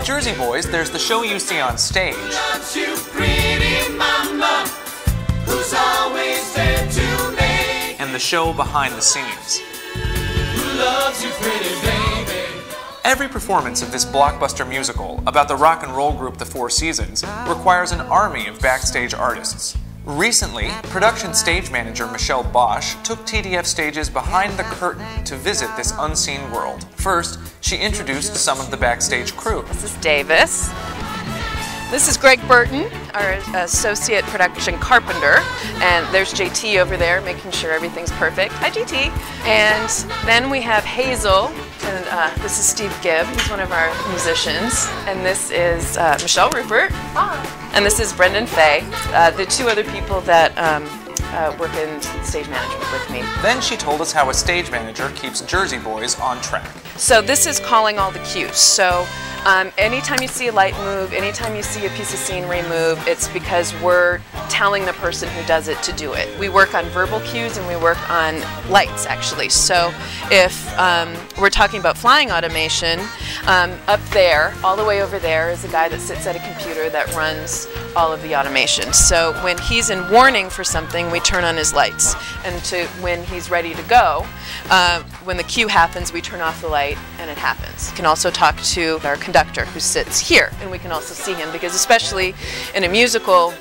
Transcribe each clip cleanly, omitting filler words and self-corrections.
Jersey Boys, there's the show you see on stage. Loves you, pretty mama, who's always there to make. And the show behind the scenes. Who loves you, pretty baby. Every performance of this blockbuster musical about the rock and roll group The Four Seasons requires an army of backstage artists. Recently, production stage manager Michelle Bosch took TDF stages behind the curtain to visit this unseen world. First, she introduced some of the backstage crew. This is Davis. This is Greg Burton, our associate production carpenter. And there's JT over there making sure everything's perfect. Hi, JT. And then we have Hazel. And this is Steve Gibb, he's one of our musicians. And this is Michelle Rupert. And this is Brendan Fay, the two other people that work in stage management with me. Then she told us how a stage manager keeps Jersey Boys on track. So this is calling all the cues. So anytime you see a light move, anytime you see a piece of scenery move, it's because we're telling the person who does it to do it. We work on verbal cues and we work on lights, actually. So if we're talking about flying automation, up there, all the way over there, is a guy that sits at a computer that runs all of the automation. So when he's in warning for something, we turn on his lights. And when he's ready to go, when the cue happens, we turn off the light and it happens. We can also talk to our conductor who sits here, and we can also see him, because especially in a musical,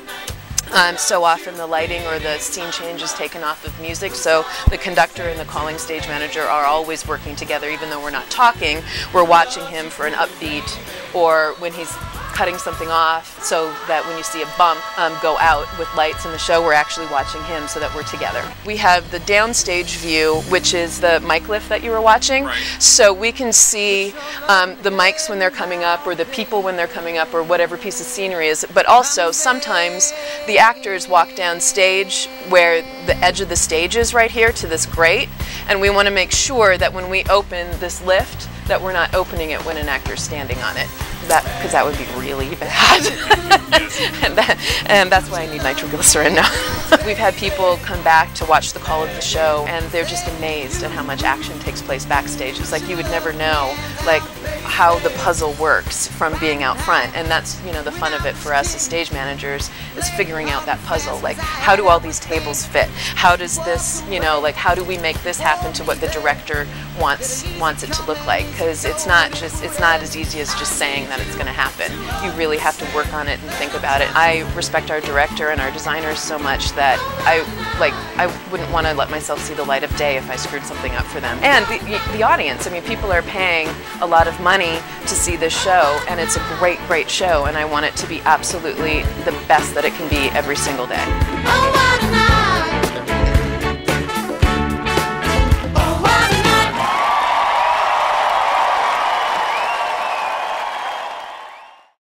so often the lighting or the scene change is taken off of music, so the conductor and the calling stage manager are always working together. Even though we're not talking, we're watching him for an upbeat, or when he's cutting something off, so that when you see a bump go out with lights in the show, we're actually watching him so that we're together. We have the downstage view, which is the mic lift that you were watching. Right. So we can see the mics when they're coming up, or the people when they're coming up, or whatever piece of scenery is. But also, sometimes the actors walk down stage where the edge of the stage is right here to this grate, and we want to make sure that when we open this lift, that we're not opening it when an actor's standing on it. Because that would be really bad. and that's why I need nitroglycerin now. We've had people come back to watch the call of the show, and they're just amazed at how much action takes place backstage. It's like you would never know how the puzzle works from being out front. And that's, you know, the fun of it for us as stage managers, is figuring out that puzzle. Like, how do all these tables fit? How does this, you know, like, how do we make this happen to what the director wants it to look like? Because it's not as easy as just saying that it's going to happen. You really have to work on it and think about it. I respect our director and our designers so much that I wouldn't want to let myself see the light of day if I screwed something up for them. And the audience, I mean, people are paying a lot of money to see this show, and it's a great, great show, and I want it to be absolutely the best that it can be every single day.